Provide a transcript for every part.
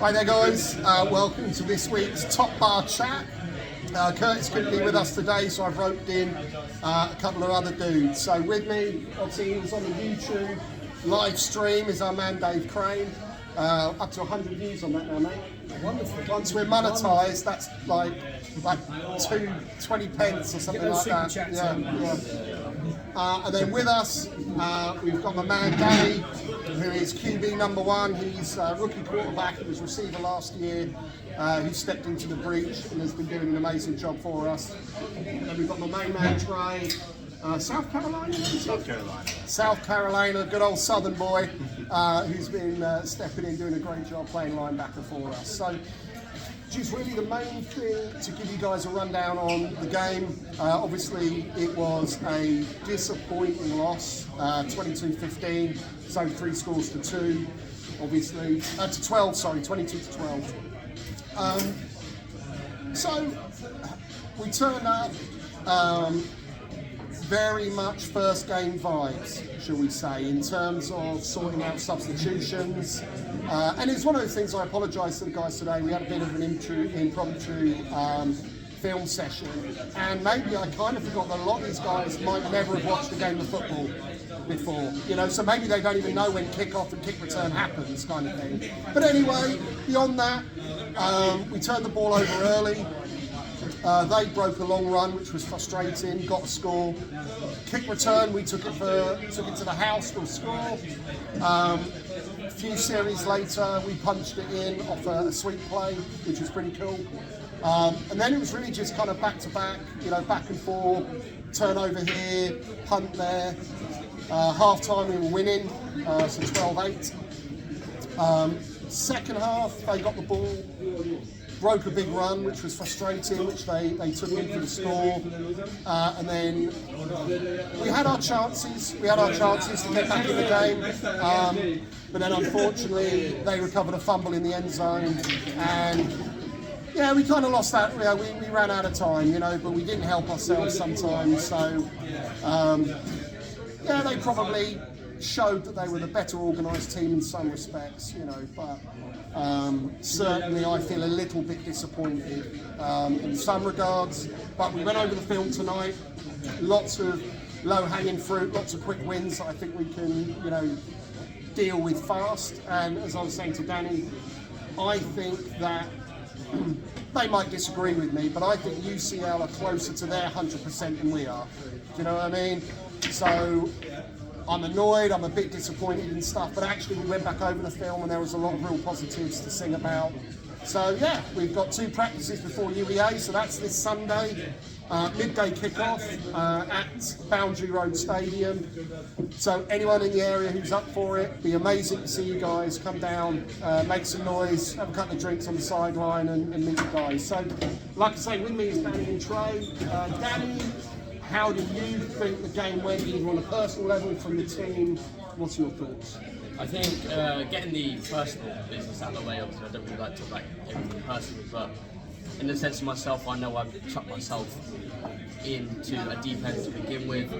Hi there guys, welcome to this week's Top Bar Chat. Curtis couldn't be with us today, so I've roped in a couple of other dudes. So with me, obviously he was on the YouTube live stream, is our man Dave Crane. Up to 100 views on that now, mate. Wonderful. Once we're monetised, that's like 20 pence or something like that. And then with us, we've got my man Danny, who is QB number 1. He's a rookie quarterback. He was receiver last year. Who stepped into the breach and has been doing an amazing job for us. And then we've got my main man Trey. South Carolina? South Carolina, good old Southern boy, who's been stepping in, doing a great job playing linebacker for us. So, just really the main thing to give you guys a rundown on the game. Obviously, it was a disappointing loss, 22-15, so 3 scores to 2, obviously, to 12, sorry, 22 to 12. So, we turned up, very much first game vibes, shall we say, in terms of sorting out substitutions. And it's one of those things, I apologise to the guys today, we had a bit of an impromptu film session, and maybe I kind of forgot that a lot of these guys might never have watched a game of football before, you know, so maybe they don't even know when kick-off and kick return happens, kind of thing. But anyway, beyond that, we turned the ball over early. They broke a long run, which was frustrating, got a score. Kick return, we took it to the house for a score. A few series later, we punched it in off a sweep play, which was pretty cool. And then it was really just kind of back to back, you know, back and forth, turnover here, punt there. Half time we were winning, so 12-8. Second half, they got the ball, broke a big run, which was frustrating, which they took in for the score. And then we had our chances to get back in the game. But then unfortunately, they recovered a fumble in the end zone. And yeah, we kind of lost that. Yeah, we ran out of time, you know, but we didn't help ourselves sometimes. So yeah, they probably showed that they were the better organised team in some respects, you know, but certainly I feel a little bit disappointed in some regards. But we went over the film tonight, lots of low-hanging fruit, lots of quick wins that I think we can, you know, deal with fast. And as I was saying to Danny, I think that they might disagree with me, but I think UCL are closer to their 100% than we are. Do you know what I mean? So I'm annoyed, I'm a bit disappointed and stuff, but actually we went back over the film and there was a lot of real positives to sing about. So yeah, we've got 2 practices before UEA, so that's this Sunday. Midday kickoff at Boundary Road Stadium. So anyone in the area who's up for it, be amazing to see you guys. Come down, make some noise, have a couple of drinks on the sideline and meet the guys. So like I say, with me is Danny and Trey. Danny, how do you think the game went, either on a personal level from the team? What's your thoughts? I think getting the personal business out of the way, obviously I don't really like to talk about everything personally, but in the sense of myself, I know I've chucked myself into a deep end to begin with,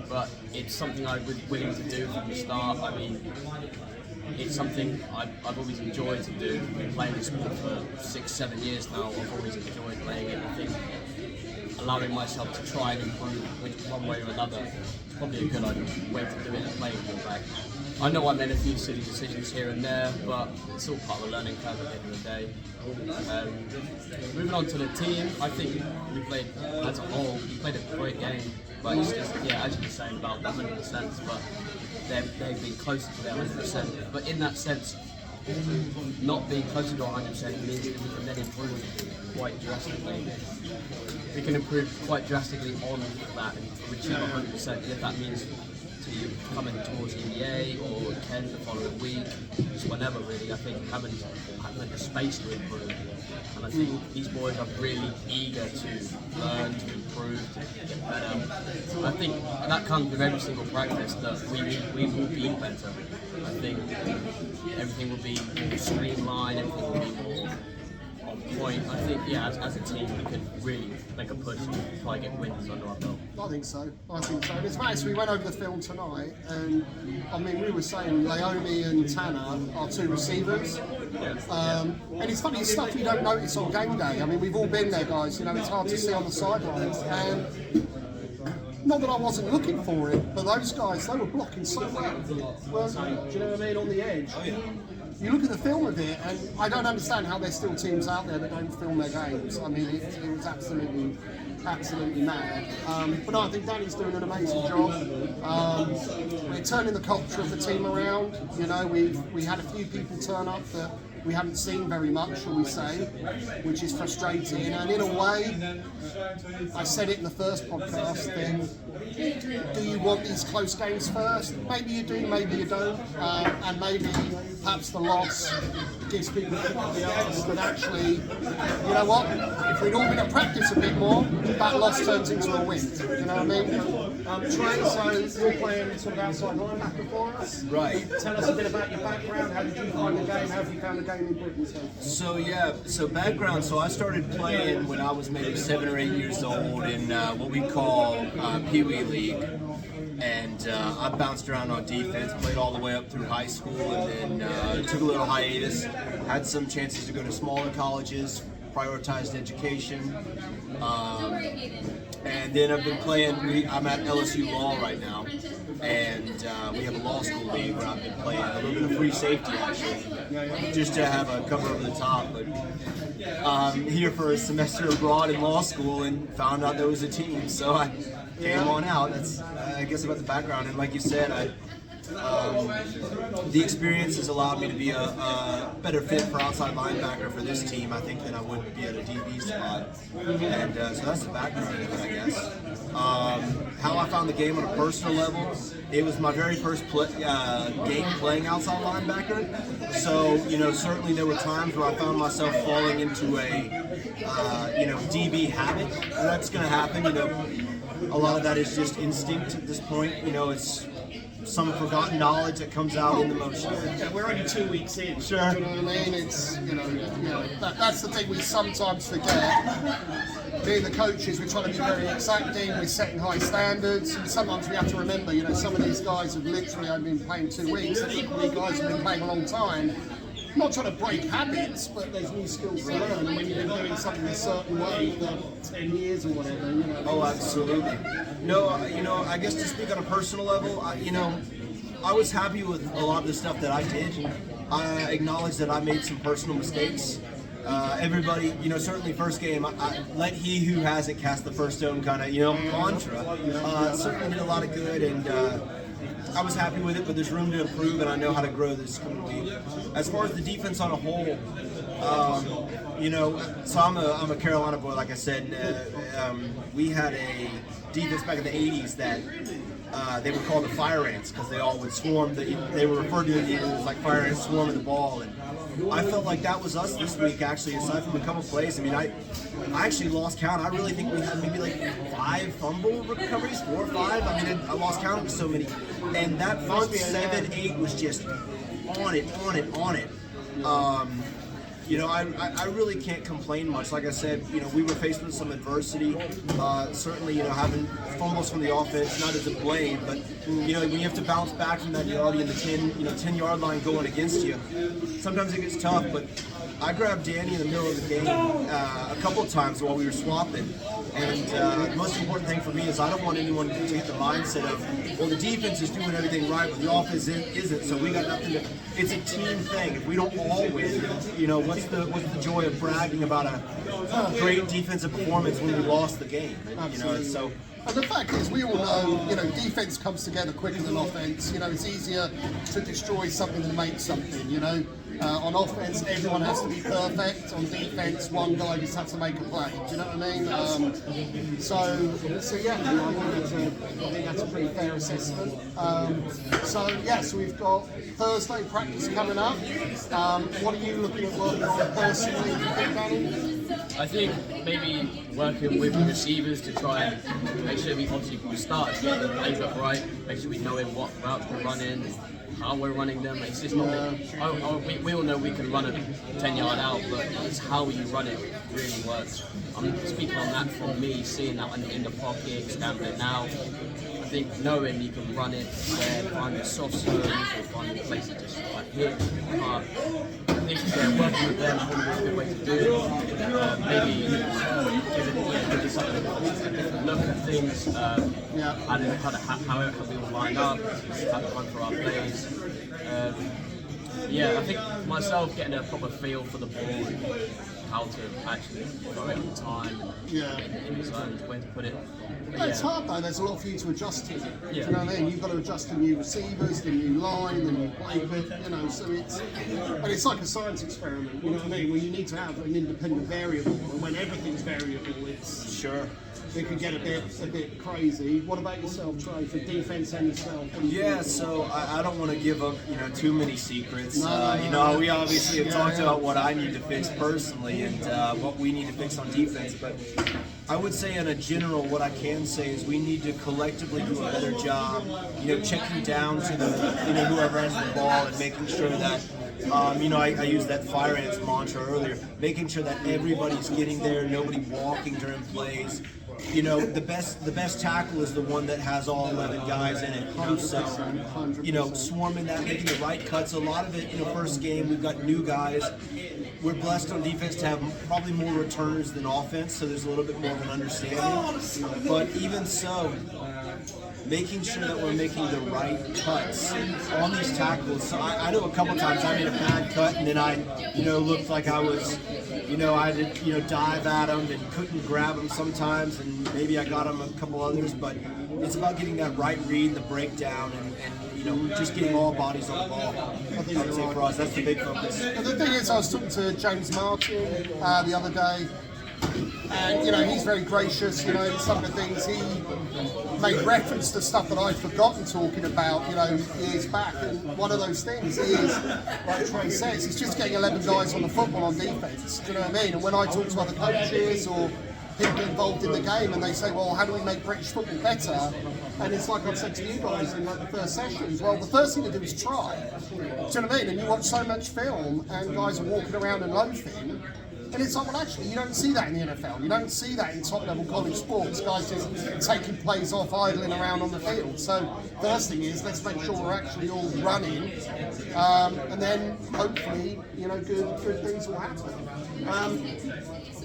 but it's something I was willing to do from the start. I mean, it's something I've always enjoyed to do. I've been playing this sport for 6-7 years now. I've always enjoyed playing it. I think allowing myself to try and improve with one way or another is probably a good way to do it as playing quarterback. I know I made a few silly decisions here and there, but it's all part of a learning curve at the end of the day. Moving on to the team, I think we played, as a whole, we played a great game, but it's just, yeah, as you were saying about the 100%, but they've been closer to their 100%. But in that sense, not being closer to 100% means that we can then improve quite drastically. We can improve quite drastically on that and achieve 100%. If that means to you coming towards EBA or 10 the following week, just whenever really, I think having the space to improve. And I think these boys are really eager to learn, to improve, to get better. I think that comes with every single practice that we will be better. I think everything will be more streamlined, everything will be more on point. I think, yeah, as a team, we could really make a push and try and get wins under our belt. I think so. And it's nice, we went over the film tonight, and I mean, we were saying Laomi and Tanner are two receivers. And it's funny, it's stuff you don't notice on game day. I mean, we've all been there, guys. You know, it's hard to see on the sidelines. And not that I wasn't looking for it, but those guys, they were blocking so well. Do you know what I mean? On the edge. You look at the film of it, and I don't understand how there's still teams out there that don't film their games. I mean, it was absolutely mad. But no, I think Danny's doing an amazing job. We're turning the culture of the team around. You know, we had a few people turn up that we haven't seen very much, shall we say, which is frustrating. And in a way, I said it in the first podcast, then, do you want these close games first? Maybe you do, maybe you don't. And maybe perhaps the loss gives people a kick up the arse that actually, you know what, if we'd all been at practice a bit more, that loss turns into a win. You know what I mean? Trey, so you're playing sort of outside linebacker for us. Right. Tell us a bit about your background. How did you find the game? How have you found the game in Britain so far? So background. So I started playing when I was maybe 7 or 8 years old in what we call Pee Wee League, and I bounced around on defense, played all the way up through high school, and then took a little hiatus. Had some chances to go to smaller colleges, prioritized education, and then I've been playing. I'm at LSU Law right now, and we have a law school league where I've been playing a little bit of free safety actually, just to have a cover over the top. But here for a semester abroad in law school and found out there was a team, so I came on out. That's I guess about the background. And like you said, the experience has allowed me to be a better fit for outside linebacker for this team, I think, than I would be at a DB spot. And so that's the background of it, I guess. How I found the game on a personal level, it was my very first game playing outside linebacker. So, you know, certainly there were times where I found myself falling into a, DB habit. And that's going to happen, you know. A lot of that is just instinct at this point. You know, it's some forgotten knowledge that comes out in the motion. Yeah, we're only 2 weeks in. Sure. You know what I mean? It's that's the thing we sometimes forget. Being the coaches, we're trying to be very exacting. We're setting high standards, and sometimes we have to remember. You know, some of these guys have literally only been playing 2 weeks, and equally guys have been playing a long time. I'm not trying to break habits, but there's new skills to learn. And when you've been doing something a certain way for 10 years or whatever, you know. Oh, absolutely. No, you know, I guess to speak on a personal level, I was happy with a lot of the stuff that I did. I acknowledge that I made some personal mistakes. Everybody, you know, certainly first game, I let he who has it cast the first stone kind of, mantra. Certainly did a lot of good, and I was happy with it, but there's room to improve, and I know how to grow this coming week. As far as the defense on a whole, so I'm a Carolina boy, like I said. We had a defense back in the 80s that they were called the Fire Ants because they all would swarm. They were referred to it as like fire ants swarming the ball, and I felt like that was us this week. Actually, aside from a couple plays, I mean, I actually lost count. I really think we had maybe like 5 fumble recoveries, 4 or 5. I mean, I lost count of so many, and that front 7, 8 was just on it. I really can't complain much. Like I said, we were faced with some adversity. Certainly, having fumbles from the offense, not as a blame, but when you have to bounce back from that, you're already in the 10-yard line going against you. Sometimes it gets tough, but I grabbed Danny in the middle of the game a couple of times while we were swapping. And the most important thing for me is I don't want anyone to get the mindset of, well, the defense is doing everything right, but the offense isn't, so we got nothing to. It's a team thing. If we don't all win, what's the joy of bragging about a great defensive performance when we lost the game? So. And the fact is, we all know, defense comes together quicker than offense. It's easier to destroy something than make something, On offense, everyone has to be perfect. On defense, one guy just has to make a play. Do you know what I mean? So yeah, I think that's a pretty fair assessment. So we've got Thursday practice coming up. What are you looking at working on personally, Danny? I think maybe working with the receivers to try and make sure we start getting the playbook right, make sure we know what routes we're running, how we're running them. It's just not. We all know we can run a 10-yard out, but it's how you run it really works. I'm speaking on that from me, seeing that in the pocket, stamping it now. I think knowing you can run it there, find the soft zones, or find the places just like hit. I think working with them is a good way to do it. Maybe give it something, a different look at things. And kind of how we all line up, have time for our plays. I think myself getting a proper feel for the ball and how to actually throw it in time and in the zones, where to put it. It's hard though, there's a lot for you to adjust to. Do Yeah. you know what I mean? You've got to adjust to new receivers, the new line, the new playbook, you know, so it's like a science experiment, you know what I mean? Where you need to have an independent variable, and when everything's variable, it can get a bit crazy. What about yourself, Trey, for defense and yourself? So I don't want to give up, too many secrets. No. We obviously have talked about what I need to fix personally and what we need to fix on defense, but I would say in a general, what I can say is we need to collectively do a better job, checking down to the, whoever has the ball and making sure that, I used that fire ants mantra earlier, making sure that everybody's getting there, nobody walking during plays. The best tackle is the one that has all 11 guys in it. So, swarming that, making the right cuts. A lot of it, first game, we've got new guys. We're blessed on defense to have probably more returners than offense, so there's a little bit more of an understanding. But even so, making sure that we're making the right cuts on these tackles. So I know a couple times I made a bad cut and then I, looked like I was, I did, dive at them and couldn't grab them sometimes, and maybe I got them a couple others. But it's about getting that right read, the breakdown, and just getting all bodies on the ball. I would say for us, that's the big focus. And the thing is, I was talking to James Martin the other day, and he's very gracious. Some of the things he made reference to stuff that I'd forgotten talking about, years back. And one of those things is, like Trey says, it's just getting 11 guys on the football on defense. Do you know what I mean? And when I talk to other coaches or people involved in the game, and they say, well, how do we make British football better? And it's like I've said to you guys in the first sessions, well, the first thing to do is try. Do you know what I mean? And you watch so much film, and guys are walking around and loafing. And it's like, well, actually, you don't see that in the NFL. You don't see that in top-level college sports. Guys just taking plays off, idling around on the field. So first thing is, let's make sure we're actually all running. And then, hopefully, good things will happen.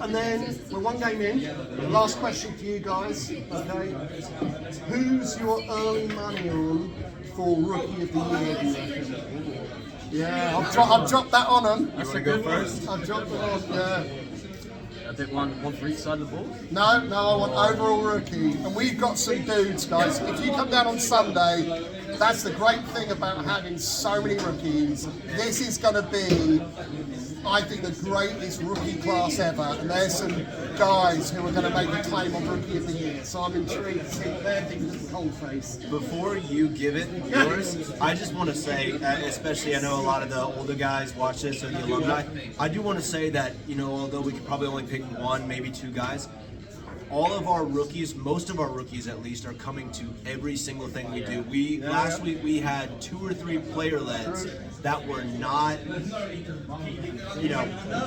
And then, we're one game in. Last question for you guys, okay? Who's your early money on for Rookie of the Year, do you reckon? Yeah, I've dropped that on them. You want to go first? I've dropped it on, yeah. I think one for each side of the ball. No, I want overall rookie. And we've got some dudes, guys. If you come down on Sunday, that's the great thing about having so many rookies. This is going to be, I think, the greatest rookie class ever. And there's some guys who are going to make a claim on Rookie of the Year. So I'm intrigued to see what they're thinking at the cold face. Before you give it yours, I just want to say, especially I know a lot of the older guys watch this or the alumni, I do want to say that, although we could probably only pick one, maybe two guys, all of our rookies, most of our rookies at least, are coming to every single thing we do. Last week we had 2 or 3 player leads that were not,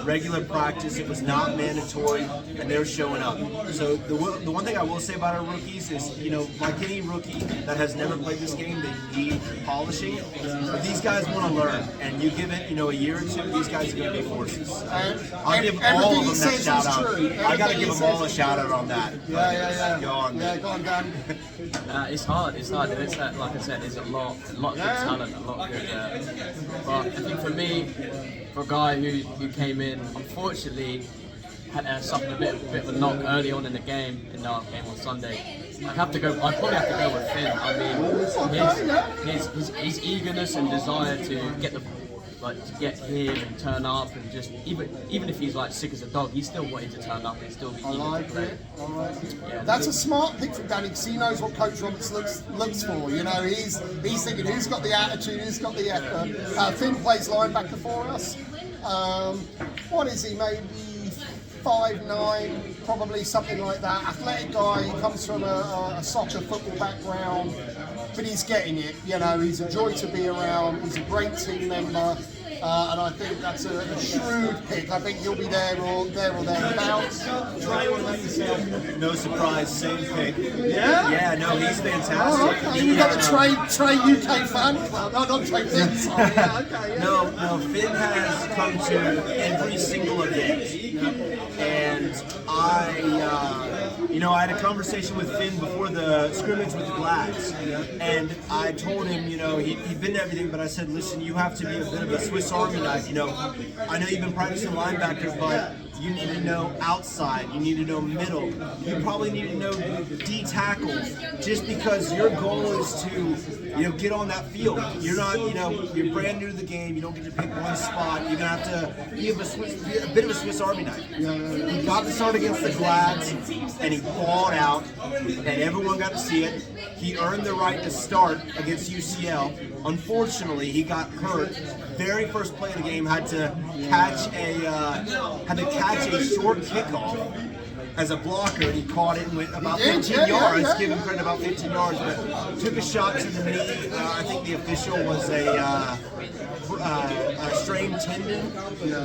regular practice. It was not mandatory, and they're showing up. So the one thing I will say about our rookies is, like any rookie that has never played this game, they need polishing. But these guys want to learn, and you give it, a year or two, these guys are going to be forces. I'll give all of them that shout out. I got to give them all a shout out on that. Yeah. Go on. Yeah, go on, Dan. It's hard. It's like I said, there's a lot of good talent, a lot of good. But I think for me, for a guy who came in, unfortunately, had suffered a bit of a knock early on in the game, in our game on Sunday. I'd probably have to go with Finn. I mean, his eagerness and desire to get here and turn up, and just even if he's like sick as a dog, he still wanted to turn up and still be eager to play. Yeah, that's a smart pick from Danny, because he knows what Coach Roberts looks for. He's thinking who's got the attitude, who's got the effort. Finn plays linebacker for us. What is he? Maybe 5'9", probably something like that. Athletic guy. He comes from a soccer football background. but he's getting it. You know, he's a joy to be around. He's a great team member. And I think that's a shrewd pick. I think he'll be there or thereabouts. Trey, what about yourself? No surprise, same pick. Yeah? Yeah, no, he's fantastic. Oh, okay. You've got the Trey UK fan club. No, not Trey Finn, sorry. Yeah, okay, yeah. No, Finn has come to every single event. And I had a conversation with Finn before the scrimmage with the Glads. And I told him, he'd been to everything, but I said, listen, you have to be a bit of a Swiss Army knife. I know you've been practicing linebacker, but you need to know outside, you need to know middle, you probably need to know D tackle, just because your goal is to, get on that field. You're not, you're brand new to the game, you don't get to pick one spot, you're gonna have to be a bit of a Swiss Army knife. He got to start against the Glads, and he balled out, and everyone got to see it. He earned the right to start against UCL. Unfortunately, he got hurt. Very first play of the game, had to catch a short kickoff as a blocker, and he caught it and went about 15 yards. Give him credit, about 15 yards, but took a shot to the knee. I think the official was a strained tendon,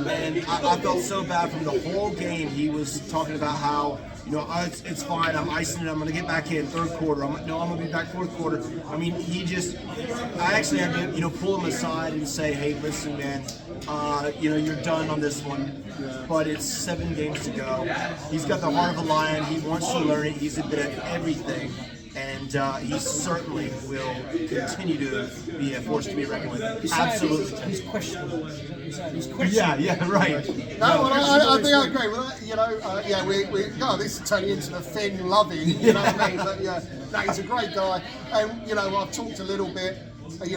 and I felt so bad from the whole game. He was talking about how, it's fine, I'm icing it, I'm going to get back in third quarter. I'm going to be back fourth quarter. I mean, I actually had to, pull him aside and say, hey, listen, man, you're done on this one, but it's 7 games to go. He's got the heart of a lion. He wants to learn it. He's a bit of everything. And he certainly will continue to be a force to be reckoned with. Absolutely. He's questionable. He's questionable. Yeah, right. No, well, I think I agree. Well, this is turning into the Finn loving, you know what I mean? But yeah, no, he's a great guy. And, I've talked a little bit,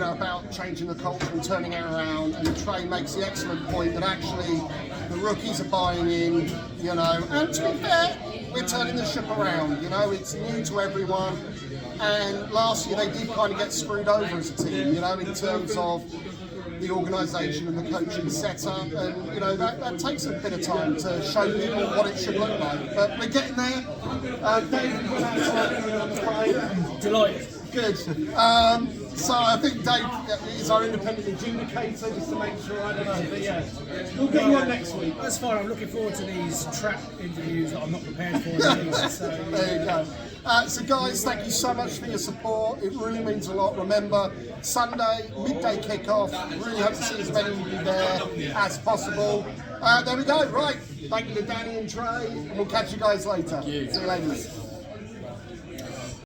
about changing the culture and turning it around. And Trey makes the excellent point that actually the rookies are buying in, and to be fair, we're turning the ship around, it's new to everyone. And last year they did kind of get screwed over as a team, in terms of the organisation and the coaching setup, and that takes a bit of time to show people what it should look like. But we're getting there. David was outside on the plane. Delighted. Good. So I think Dave is our independent adjudicator, just to make sure. I don't know, but yeah, we'll get you on next week. That's fine. I'm looking forward to these trap interviews that I'm not prepared for. There you go. So guys, thank you so much for your support. It really means a lot. Remember, Sunday, midday kickoff. Really hope to see as many of you there as possible. There we go. Right. Thank you to Danny and Trey. We'll catch you guys later. See you later.